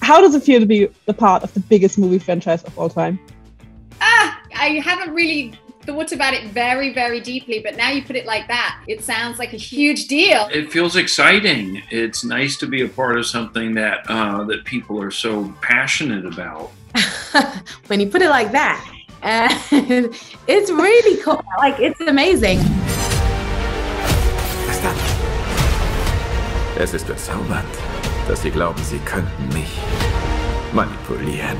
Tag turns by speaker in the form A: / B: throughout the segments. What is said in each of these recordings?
A: How does it feel to be the part of the biggest movie franchise of all time?
B: I haven't really thought about it very, very deeply, but now you put it like that, it sounds like a huge deal.
C: It feels exciting. It's nice to be a part of something that that people are so passionate about.
D: When you put it like that, it's really cool. Like, it's amazing.
E: Es ist bezaubernd, dass Sie glauben, Sie könnten mich manipulieren.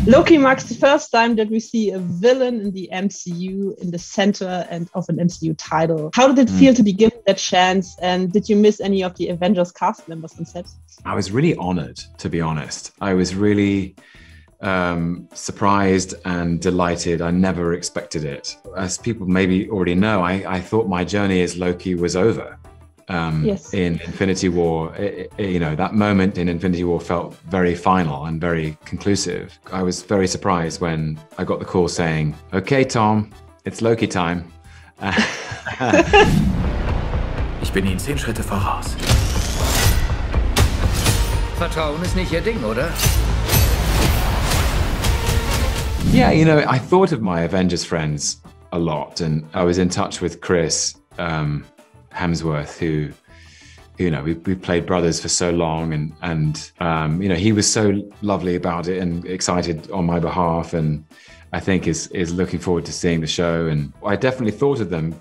A: Loki marks the first time that we see a villain in the MCU in the center and of an MCU title. How did it feel to be given that chance? And did you miss any of the Avengers cast members on set?
F: I was really honored, to be honest. I was really surprised and delighted. I never expected it. As people maybe already know, I thought my journey as Loki was over.
A: Yes.
F: In Infinity War, you know, that moment in Infinity War felt very final and very conclusive. I was very surprised when I got the call saying, "Okay, Tom, it's Loki time."
E: Ich bin Ihnen 10 Schritte voraus. Vertrauen ist nicht Ihr Ding, oder?
F: Yeah, you know, I thought of my Avengers friends a lot, and I was in touch with Chris Hemsworth, who you know, we played brothers for so long, and you know, he was so lovely about it and excited on my behalf, and I think is looking forward to seeing the show. And I definitely thought of them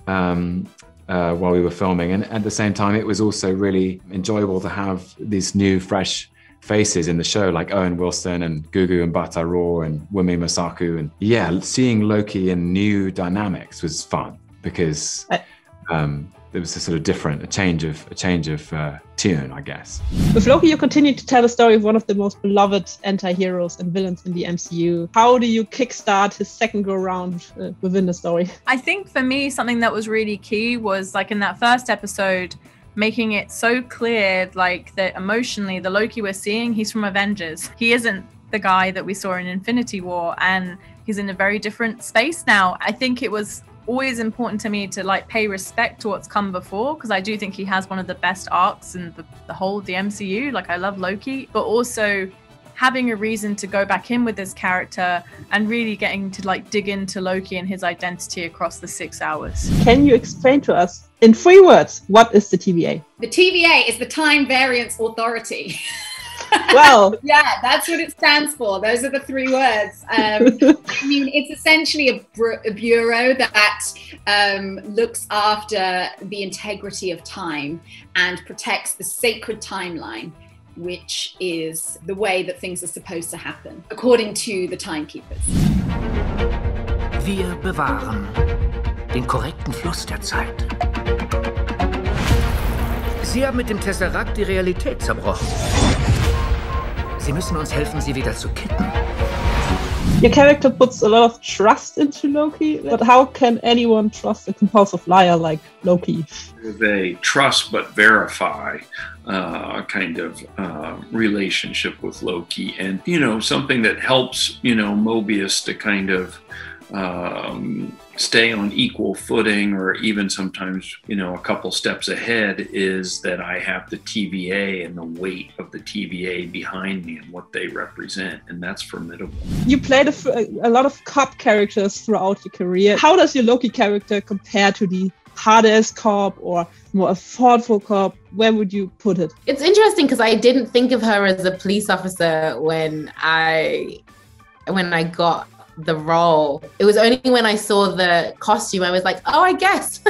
F: while we were filming, and at the same time, it was also really enjoyable to have these new, fresh faces in the show, like Owen Wilson and Gugu and Bataro and Wumi Masaku, and yeah, seeing Loki in new dynamics was fun because. There was a sort of different, a change of tune, I guess.
A: With Loki, you continue to tell the story of one of the most beloved anti-heroes and villains in the MCU. How do you kickstart his second go-round within the story?
G: I think for me, something that was really key was, like, in that first episode, making it so clear, like, that emotionally, the Loki we're seeing, he's from Avengers. He isn't the guy that we saw in Infinity War, and he's in a very different space now. I think it was always important to me to, like, pay respect to what's come before, because I do think he has one of the best arcs in the whole of the MCU. Like, I love Loki, but also having a reason to go back in with this character and really getting to, like, dig into Loki and his identity across the 6 hours.
A: Can you explain to us in 3 words, what is the TVA?
B: The TVA is the Time Variance Authority.
A: Well,
B: yeah, that's what it stands for. Those are the 3 words. I mean, it's essentially a bureau that looks after the integrity of time and protects the sacred timeline, which is the way that things are supposed to happen, according to the timekeepers.
H: Wir bewahren den korrekten Fluss der Zeit. Sie haben mit dem Tesseract die Realität zerbrochen. Sie müssen uns helfen, sie wieder zu kitten.
A: Your character puts a lot of trust into Loki, but how can anyone trust a compulsive liar like Loki?
C: They trust but verify kind of relationship with Loki, and you know, something that helps, you know, Mobius to kind of stay on equal footing, or even sometimes, you know, a couple steps ahead, is that I have the TVA and the weight of the TVA behind me and what they represent, and that's formidable.
A: You played a lot of cop characters throughout your career. How does your Loki character compare to the hard-ass cop or more a thoughtful cop? Where would you put it?
D: It's interesting because I didn't think of her as a police officer when I got the role. It was only when I saw the costume I was like, oh, I guess.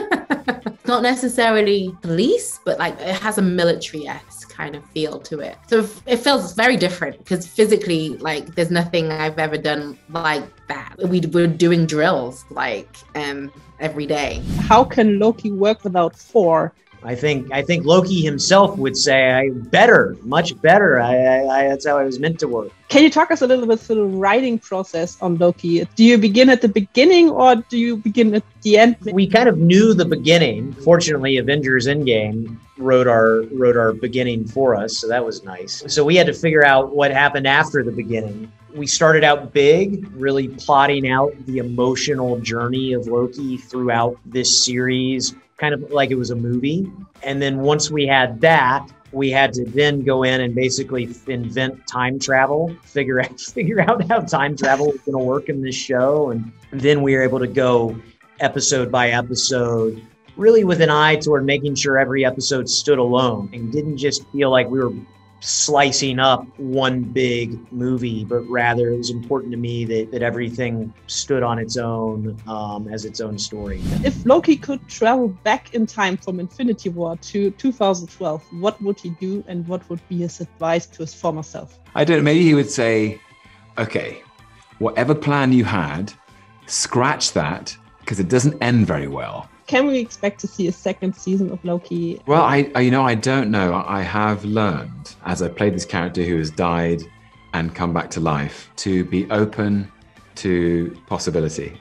D: Not necessarily police, but like it has a military-esque kind of feel to it. So it feels very different because physically, like, there's nothing I've ever done like that. We're doing drills like every day.
A: How can Loki work without Thor?
I: I think Loki himself would say, better, much better. That's how I was meant to work.
A: Can you talk us a little bit through the writing process on Loki? Do you begin at the beginning or do you begin at the end?
I: We kind of knew the beginning. Fortunately, Avengers Endgame wrote our beginning for us, so that was nice. So we had to figure out what happened after the beginning. We started out big, really plotting out the emotional journey of Loki throughout this series, kind of like it was a movie. And then once we had that, we had to then go in and basically invent time travel, figure out how time travel was going to work in this show. And then we were able to go episode by episode, really with an eye toward making sure every episode stood alone and didn't just feel like we were slicing up one big movie, but rather it was important to me that everything stood on its own as its own story.
A: If Loki could travel back in time from Infinity War to 2012, what would he do and what would be his advice to his former self?
F: I don't know, maybe he would say, okay, whatever plan you had, scratch that because it doesn't end very well.
A: Can we expect to see a second season of Loki?
F: Well, I don't know. I have learned as I played this character who has died and come back to life to be open to possibility.